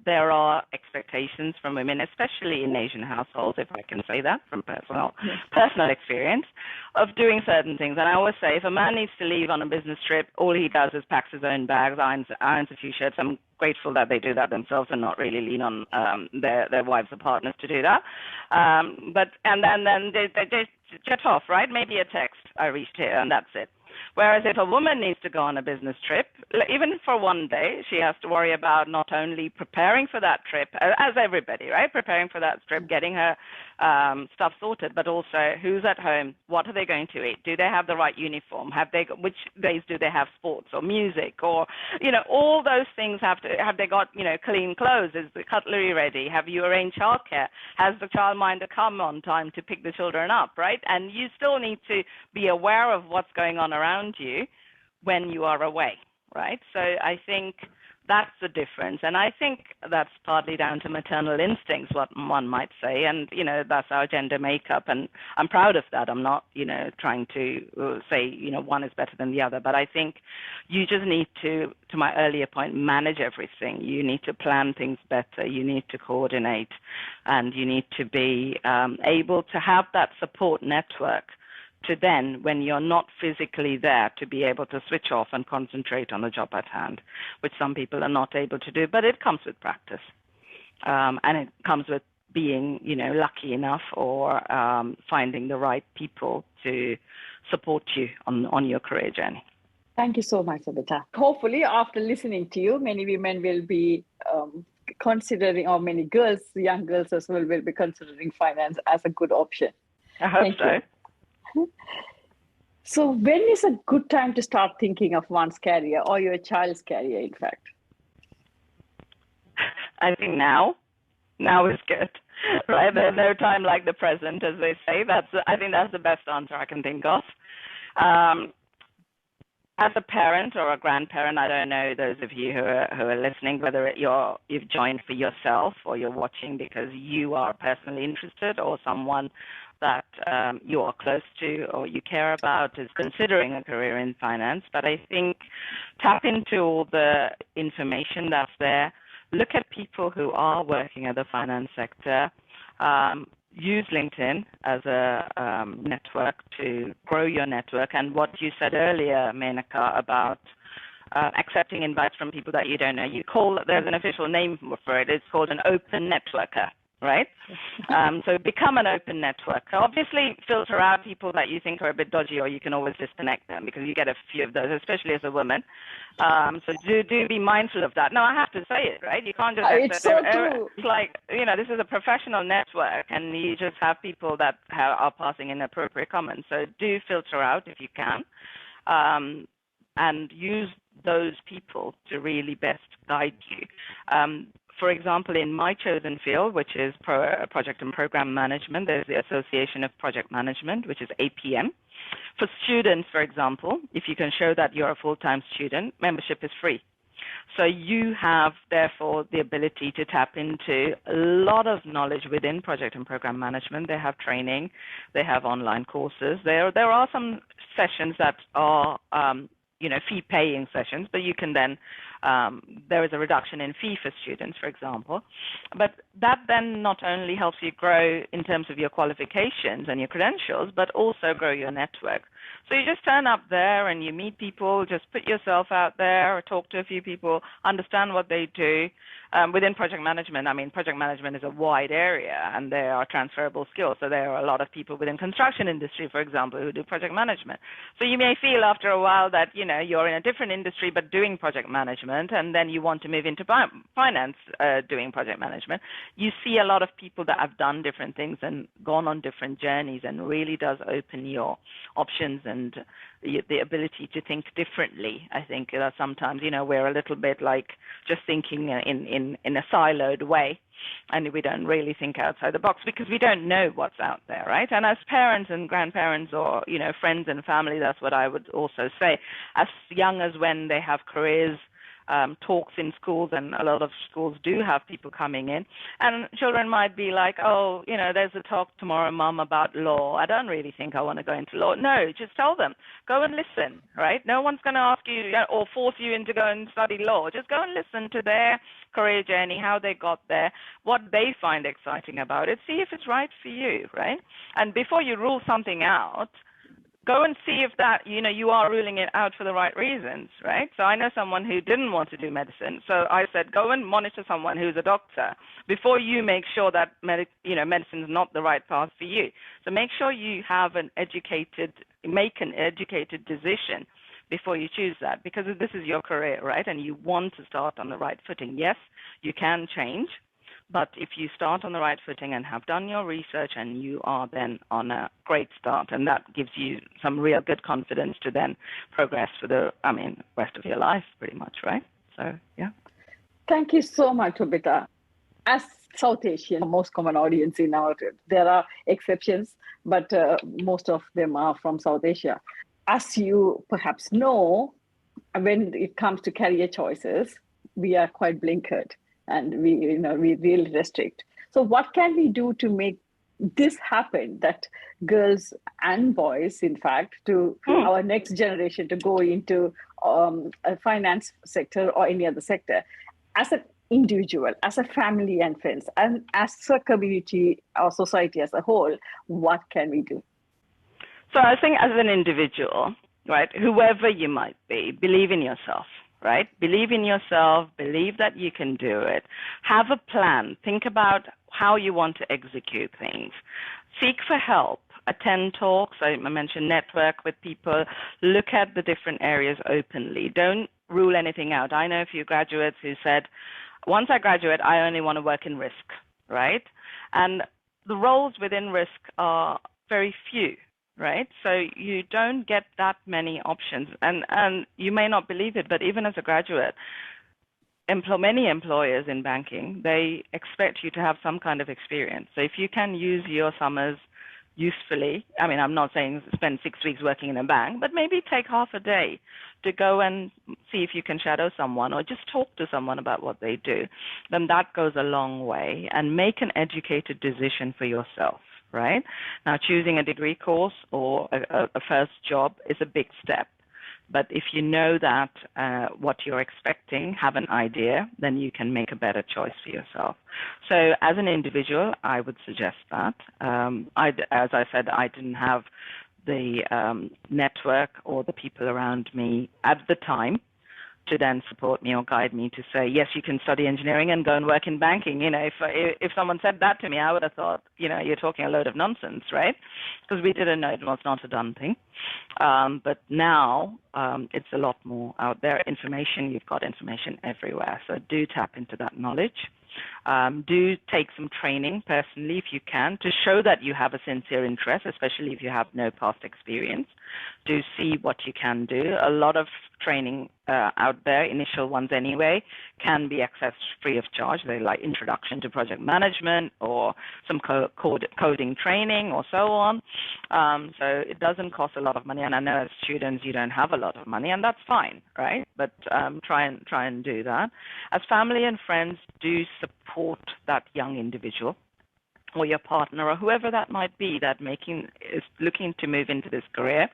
there are expectations from women, especially in Asian households, if I can say that from personal experience, of doing certain things. And I always say, if a man needs to leave on a business trip, all he does is packs his own bags, irons a few shirts. I'm grateful that they do that themselves and not really lean on their wives or partners to do that. And then they just jet off, right? Maybe a text, I reached here, and that's it. Whereas if a woman needs to go on a business trip, even for 1 day, she has to worry about not only preparing for that trip, as everybody, right? Preparing for that trip, getting her stuff sorted, but also who's at home, what are they going to eat? Do they have the right uniform? Which days do they have sports or music? Or, all those things have they got, clean clothes? Is the cutlery ready? Have you arranged childcare? Has the childminder come on time to pick the children up, right? And you still need to be aware of what's going on around around you when you are away, right? So I think that's the difference. And I think that's partly down to maternal instincts, what one might say. And, that's our gender makeup. And I'm proud of that. I'm not, trying to say, one is better than the other. But I think you just need to my earlier point, manage everything. You need to plan things better. You need to coordinate. And you need to be able to have that support network to then, when you're not physically there, to be able to switch off and concentrate on the job at hand, which some people are not able to do. But it comes with practice. And it comes with being, lucky enough or finding the right people to support you on your career journey. Thank you so much, Sobitha. Hopefully, after listening to you, many women will be considering, or many girls, young girls as well, will be considering finance as a good option. I hope so. So when is a good time to start thinking of one's career or your child's career, in fact? I think now is good, right? There's no time like the present, as they say. I think that's the best answer I can think of. As a parent or a grandparent, I don't know those of you who are listening, whether you've joined for yourself or you're watching because you are personally interested, or someone that you are close to or you care about is considering a career in finance. But I think tap into all the information that's there. Look at people who are working at the finance sector. Use LinkedIn as a network to grow your network. And what you said earlier, Menaca, about accepting invites from people that you don't know. There's an official name for it. It's called an open networker, right? So become an open networker. Obviously, filter out people that you think are a bit dodgy, or you can always disconnect them because you get a few of those, especially as a woman. So do be mindful of that. No, I have to say it, right? You can't just. It's so true. It's like, this is a professional network, and you just have people that are passing inappropriate comments. So do filter out if you can, and use those people to really best guide you. For example, in my chosen field, which is project and program management, there's the Association of Project Management, which is APM. For students, for example, if you can show that you're a full-time student, membership is free. So you have, therefore, the ability to tap into a lot of knowledge within project and program management. They have training. They have online courses. There are some sessions that are fee-paying sessions, but you can then, there is a reduction in fee for students, for example. But that then not only helps you grow in terms of your qualifications and your credentials, but also grow your network. So you just turn up there and you meet people, just put yourself out there, or talk to a few people, understand what they do. Within project management, project management is a wide area and there are transferable skills. So there are a lot of people within construction industry, for example, who do project management. So you may feel after a while that, you're in a different industry but doing project management, and then you want to move into finance doing project management. You see a lot of people that have done different things and gone on different journeys, and really does open your options and the ability to think differently. I think sometimes, we're a little bit like just thinking in a siloed way, and we don't really think outside the box because we don't know what's out there, right? And as parents and grandparents, or, friends and family, that's what I would also say. As young as when they have careers, talks in schools, and a lot of schools do have people coming in, and children might be like, oh, there's a talk tomorrow, Mum, about law. I don't really think I want to go into law. No, just tell them, go and listen, right? No one's going to ask you or force you into go and study law. Just go and listen to their career journey, how they got there, what they find exciting about it. See if it's right for you, right? And before you rule something out, go and see if that, you are ruling it out for the right reasons, right? So I know someone who didn't want to do medicine. So I said, go and monitor someone who's a doctor before you make sure that, medicine is not the right path for you. So make sure you have make an educated decision before you choose that, because this is your career, right? And you want to start on the right footing. Yes, you can change. But if you start on the right footing and have done your research, and you are then on a great start, and that gives you some real good confidence to then progress for the, rest of your life, pretty much, right? So, yeah. Thank you so much, Sobitha. As South Asian, most common audience in our, there are exceptions, but most of them are from South Asia. as you perhaps know, when it comes to career choices, we are quite blinkered and we really restrict. So what can we do to make this happen, that girls and boys, in fact, to our next generation to go into a finance sector or any other sector as an individual, as a family and friends, and as a community or society as a whole? What can we do? So I think as an individual, right, whoever you might be, believe in yourself, right? Believe in yourself, believe that you can do it. Have a plan. Think about how you want to execute things. Seek for help. Attend talks. I mentioned network with people. Look at the different areas openly. Don't rule anything out. I know a few graduates who said, once I graduate, I only want to work in risk, right? And the roles within risk are very few, right? So you don't get that many options. And you may not believe it, but even as a graduate, many employers in banking, they expect you to have some kind of experience. So if you can use your summers usefully, I mean, I'm not saying spend 6 weeks working in a bank, but maybe take half a day to go and see if you can shadow someone or just talk to someone about what they do, then that goes a long way. And make an educated decision for yourself, right? Now, choosing a degree course or a first job is a big step. But if you know that what you're expecting, have an idea, then you can make a better choice for yourself. So as an individual, I would suggest that. As I said, I didn't have the network or the people around me at the time to then support me or guide me to say, yes, you can study engineering and go and work in banking. You know, if someone said that to me, I would have thought, you know, you're talking a load of nonsense, right? Because we didn't know it was not a done thing. But now it's a lot more out there. Information, you've got information everywhere. So do tap into that knowledge. Do take some training personally if you can to show that you have a sincere interest, especially if you have no past experience. Do see what you can do. A lot of training out there, initial ones anyway, can be accessed free of charge. They're like introduction to project management or some coding training or so on. So it doesn't cost a lot of money. And I know as students you don't have a lot of money, and that's fine, right? But try and do that. As family and friends, do support that young individual or your partner or whoever that might be that is looking to move into this career.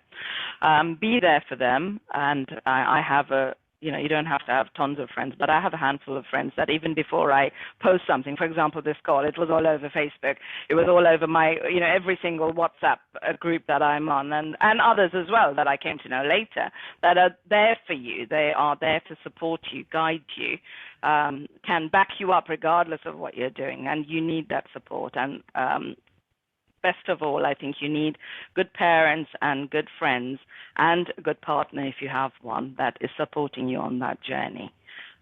Be there for them. And I have you don't have to have tons of friends, but I have a handful of friends that even before I post something, for example, this call, it was all over Facebook. It was all over my, every single WhatsApp group that I'm on, and others as well that I came to know later, that are there for you. They are there to support you, guide you, can back you up regardless of what you're doing, and you need that support. And best of all, I think you need good parents and good friends and a good partner, if you have one, that is supporting you on that journey.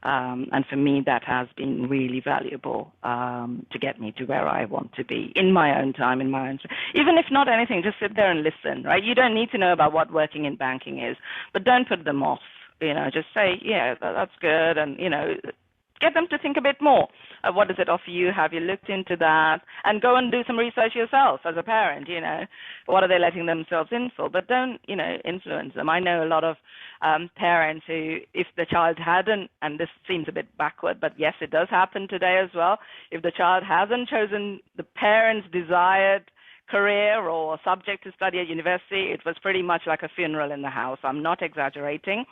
And for me, that has been really valuable to get me to where I want to be in my own time, even if not anything, just sit there and listen, right? You don't need to know about what working in banking is, but don't put them off. Just say, yeah, that's good, and, get them to think a bit more. What does it offer you? Have you looked into that? And go and do some research yourself as a parent, What are they letting themselves in for? But don't, influence them. I know a lot of parents who, if the child hadn't, and this seems a bit backward, but yes, it does happen today as well, if the child hasn't chosen the parents' desired career or subject to study at university, it was pretty much like a funeral in the house. I'm not exaggerating.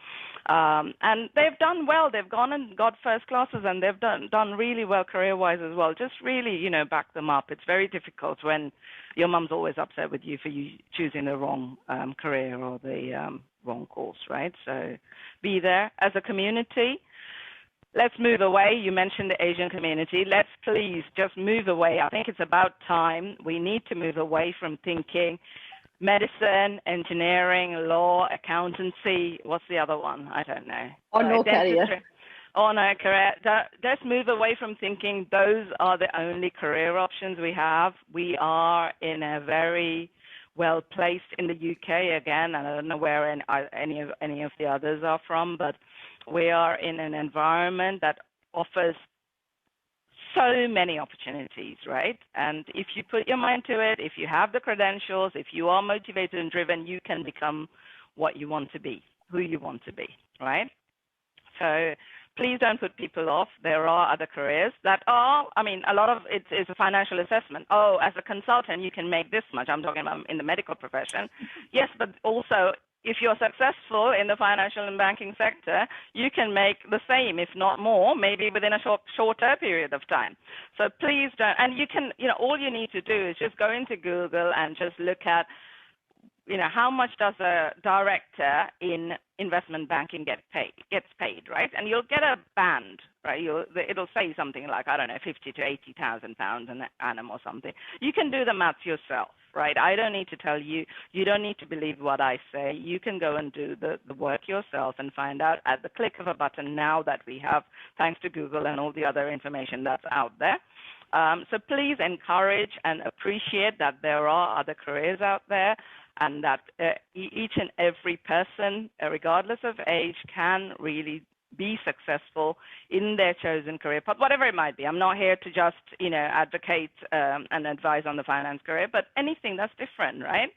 And they've done well. They've gone and got first classes, and they've done really well career-wise as well. Just really, back them up. It's very difficult when your mum's always upset with you for you choosing the wrong career or the wrong course, right? So be there. As a community, let's move away. You mentioned the Asian community. Let's please just move away. I think it's about time. We need to move away from thinking medicine, engineering, law, accountancy. What's the other one? I don't know. Or no career. Or no career. Let's move away from thinking those are the only career options we have. We are in a very well placed in the UK again, and I don't know where any of the others are from, but we are in an environment that offers so many opportunities, right? And if you put your mind to it, if you have the credentials, if you are motivated and driven, you can become what you want to be, who you want to be, right? So please don't put people off. There are other careers that are, I mean, a lot of it is a financial assessment. Oh, as a consultant, you can make this much. I'm talking about in the medical profession. Yes, but also if you're successful in the financial and banking sector, you can make the same, if not more, maybe within a shorter period of time. So please don't, and you can, all you need to do is just go into Google and just look at, how much does a director in investment banking gets paid, right? And you'll get a band, right? It'll say something like, I don't know, 50 to 80,000 pounds an annum or something. You can do the maths yourself, right? I don't need to tell you. You don't need to believe what I say. You can go and do the work yourself and find out at the click of a button now that we have, thanks to Google and all the other information that's out there. So please encourage and appreciate that there are other careers out there, and that each and every person, regardless of age, can really be successful in their chosen career path, whatever it might be. I'm not here to just, advocate and advise on the finance career, but anything that's different, right?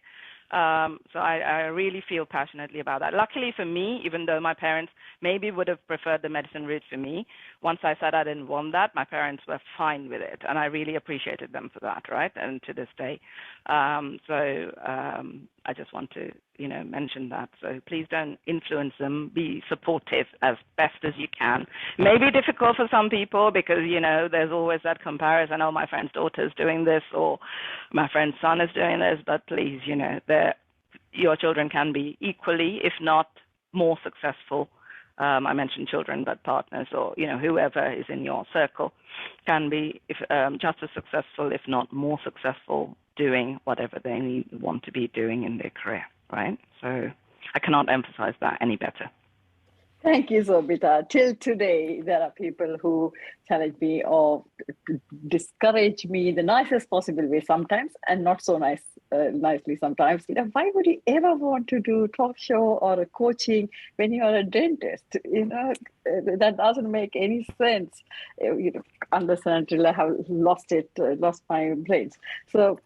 So I really feel passionately about that. Luckily for me, even though my parents maybe would have preferred the medicine route for me, once I said I didn't want that, my parents were fine with it, and I really appreciated them for that, right? And to this day. I just want to, mention that. So please don't influence them. Be supportive as best as you can. Maybe difficult for some people because, there's always that comparison. Oh, my friend's daughter is doing this, or my friend's son is doing this. But please, your children can be equally, if not more successful. I mentioned children, but partners or, whoever is in your circle can be just as successful, if not more successful, doing whatever they want to be doing in their career, right? So I cannot emphasize that any better. Thank you, Sobitha. Till today, there are people who challenge me or discourage me in the nicest possible way sometimes, and not so nicely sometimes. Why would you ever want to do talk show or a coaching when you're a dentist? That doesn't make any sense. Understand until I have lost my brains. So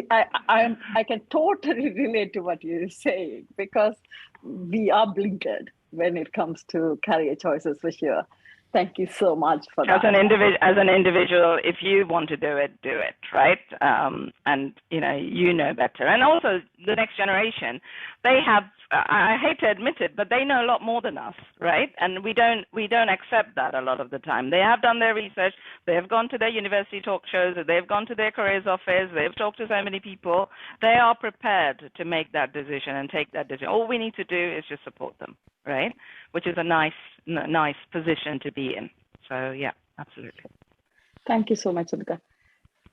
I can totally relate to what you're saying, because we are blinkered when it comes to career choices, for sure. Thank you so much for that. As an individual, if you want to do it, right? And you know better. And also the next generation, they have. I hate to admit it, but they know a lot more than us, right? And we don't accept that a lot of the time. They have done their research. They have gone to their university talk shows. They've gone to their careers office. They've talked to so many people. They are prepared to make that decision and take that decision. All we need to do is just support them, right? Which is a nice position to be in. So yeah, absolutely. Thank you so much, Sobitha.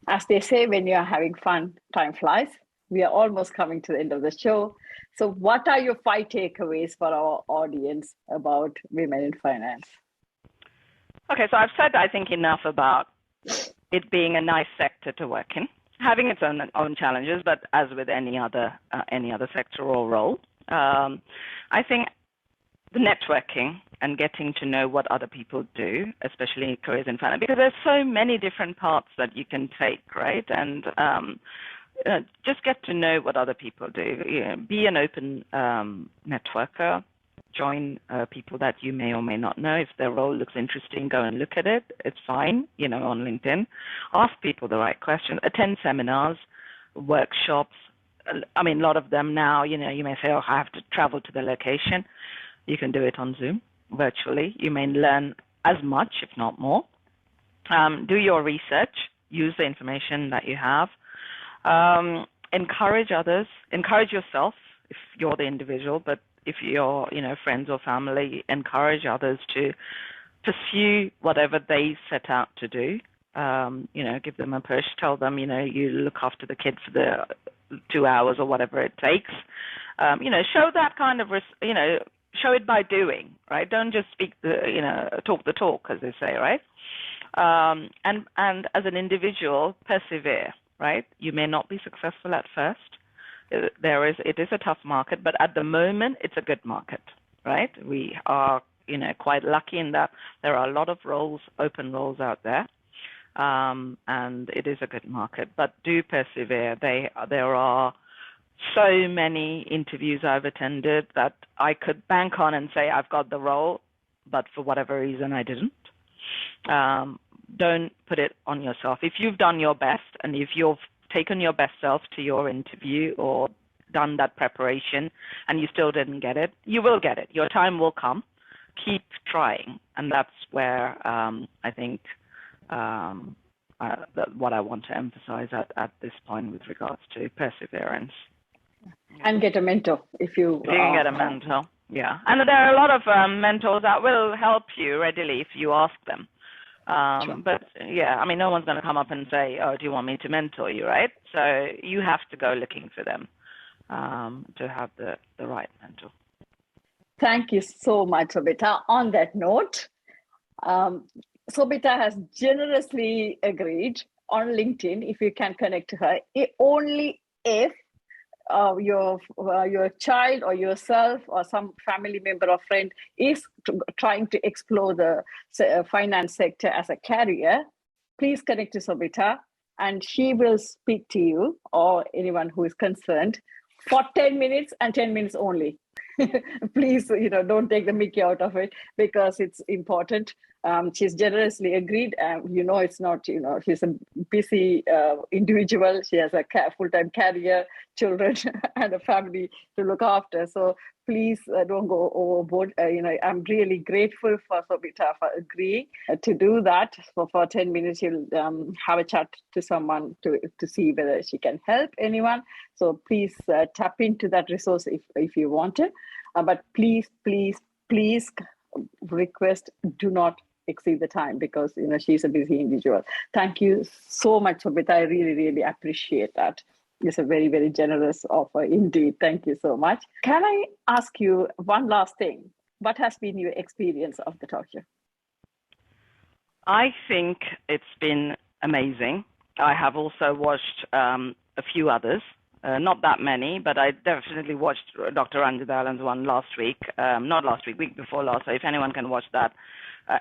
As they say, when you are having fun, time flies. We are almost coming to the end of the show. So what are your 5 takeaways for our audience about women in finance? Okay, so I've said, I think, enough about it being a nice sector to work in, having its own challenges, but as with any other sector or role. I think the networking and getting to know what other people do, especially careers in finance, because there's so many different paths that you can take, right? And just get to know what other people do. Be an open networker. Join people that you may or may not know. If their role looks interesting, go and look at it. It's fine, on LinkedIn. Ask people the right questions. Attend seminars, workshops. I mean, a lot of them now, you may say, oh, I have to travel to the location. You can do it on Zoom, virtually. You may learn as much, if not more. Do your research. Use the information that you have. Encourage others, encourage yourself if you're the individual, but if you're, friends or family, encourage others to pursue whatever they set out to do. Give them a push, tell them, you look after the kids for the 2 hours or whatever it takes. Show that kind of, show it by doing, right? Don't just talk the talk, as they say, right? And as an individual, persevere. Right? You may not be successful at first. It is a tough market, but at the moment, it's a good market, right? We are, quite lucky in that there are a lot of open roles out there, and it is a good market. But do persevere. There are so many interviews I've attended that I could bank on and say I've got the role, but for whatever reason I didn't. Don't put it on yourself. If you've done your best and if you've taken your best self to your interview or done that preparation and you still didn't get it, you will get it. Your time will come. Keep trying. And that's where I think what I want to emphasize at this point with regards to perseverance. And get a mentor if you can get a mentor. Yeah. And there are a lot of mentors that will help you readily if you ask them. Sure. But yeah, I mean, no one's going to come up and say, oh, do you want me to mentor you, right? So you have to go looking for them to have the right mentor. Thank you so much, Sobitha. On that note, Sobitha has generously agreed on LinkedIn, if you can connect to her, only if your child or yourself or some family member or friend is trying to explore the finance sector as a career, please connect to Sobitha and she will speak to you or anyone who is concerned for 10 minutes and 10 minutes only. Please, don't take the mickey out of it because it's important. She's generously agreed. It's not, she's a busy individual. She has a full-time career, children, and a family to look after. So please don't go overboard. I'm really grateful for Sobitha for agreeing to do that. For 10 minutes, she'll have a chat to someone to see whether she can help anyone. So please tap into that resource if you want it. But please request, do not exceed the time because she's a busy individual. Thank you so much, Sobitha. I really, really appreciate that. It's a very, very generous offer indeed. Thank you so much. Can I ask you one last thing? What has been your experience of the talk show? I think it's been amazing. I have also watched a few others. Not that many, but I definitely watched Dr. Ranjithalan's one last week. Not last week, week before last. So if anyone can watch that.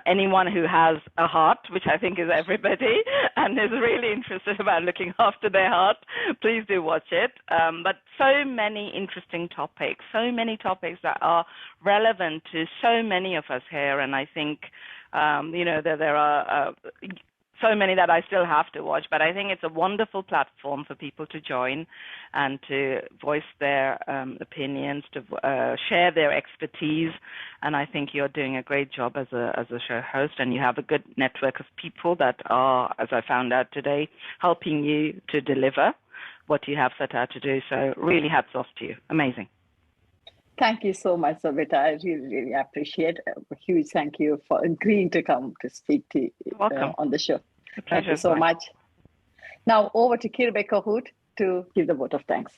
Anyone who has a heart, which I think is everybody, and is really interested about looking after their heart, please do watch it. But so many interesting topics, so many topics that are relevant to so many of us here. And I think, there are so many that I still have to watch, but I think it's a wonderful platform for people to join and to voice their opinions, to share their expertise. And I think you're doing a great job as a show host, and you have a good network of people that are, as I found out today, helping you to deliver what you have set out to do. So really hats off to you. Amazing. Thank you so much, Sobitha. I really, really appreciate it. A huge thank you for agreeing to come to speak to on the show. Thank you so much. Now over to Rebecca Hood to give the vote of thanks.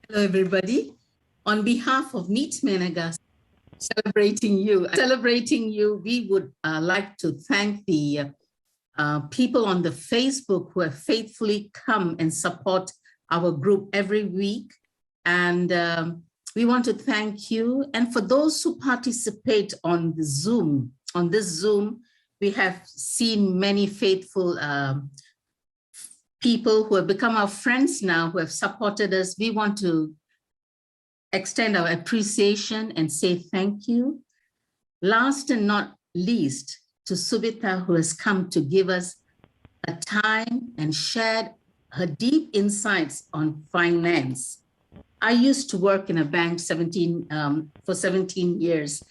Hello, everybody. On behalf of Meet Menaca, celebrating you, we would like to thank the people on the Facebook who have faithfully come and support our group every week. And we want to thank you. And for those who participate on this Zoom, we have seen many faithful people who have become our friends now, who have supported us. We want to extend our appreciation and say thank you. Last and not least, to Sobitha, who has come to give us a time and shared her deep insights on finance. I used to work in a bank for 17 years.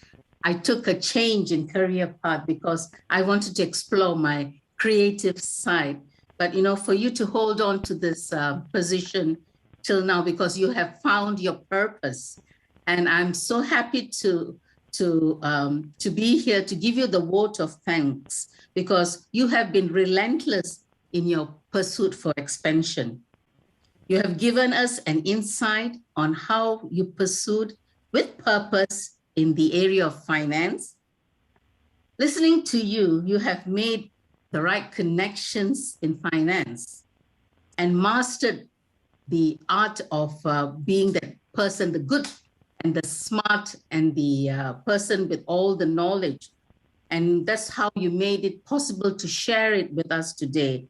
I took a change in career path because I wanted to explore my creative side. But, for you to hold on to this position till now because you have found your purpose. And I'm so happy to be here to give you the vote of thanks because you have been relentless in your pursuit for expansion. You have given us an insight on how you pursued with purpose in the area of finance. Listening to you, you have made the right connections in finance and mastered the art of being the person, the good and the smart and the person with all the knowledge And that's how you made it possible to share it with us today.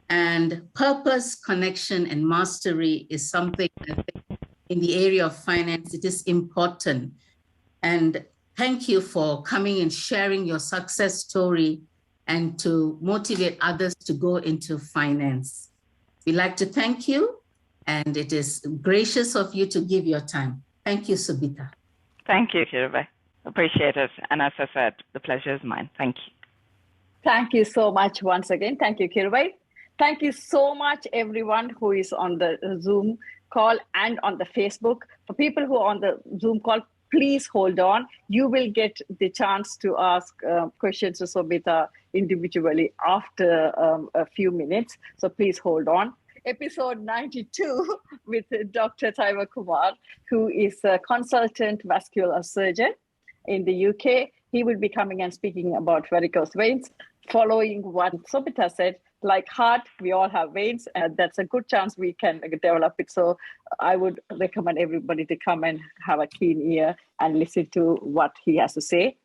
And purpose, connection, and mastery is something I think in the area of finance, it is important. And thank you for coming and sharing your success story and to motivate others to go into finance. We'd like to thank you, and it is gracious of you to give your time. Thank you, Sobitha. Thank you, Kirabai. Appreciate it. And as I said, the pleasure is mine. Thank you. Thank you so much once again. Thank you, Kirabai. Thank you so much, everyone who is on the Zoom call and on the Facebook. For people who are on the Zoom call, please hold on. You will get the chance to ask questions to Sobitha individually after a few minutes. So please hold on. Episode 92 with Dr. Sashikumar, who is a consultant vascular surgeon in the UK. He will be coming and speaking about varicose veins, following what Sobitha said. Like heart, we all have veins, and that's a good chance we can develop it. So I would recommend everybody to come and have a keen ear and listen to what he has to say.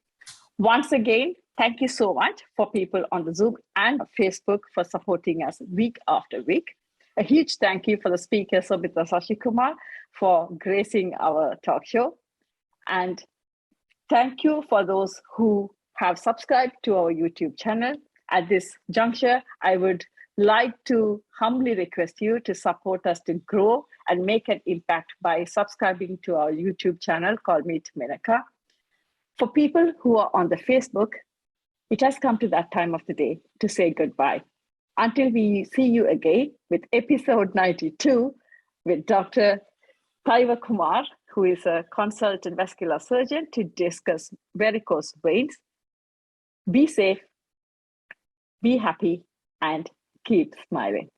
Once again, thank you so much for people on the Zoom and Facebook for supporting us week after week. A huge thank you for the speaker, Sobitha Sashikumar, for gracing our talk show. And thank you for those who have subscribed to our YouTube channel. At this juncture, I would like to humbly request you to support us to grow and make an impact by subscribing to our YouTube channel called Meet Menaca. For people who are on the Facebook, it has come to that time of the day to say goodbye. Until we see you again with episode 92 with Dr. Sashikumar, who is a consultant vascular surgeon, to discuss varicose veins. Be safe, be happy, and keep smiling.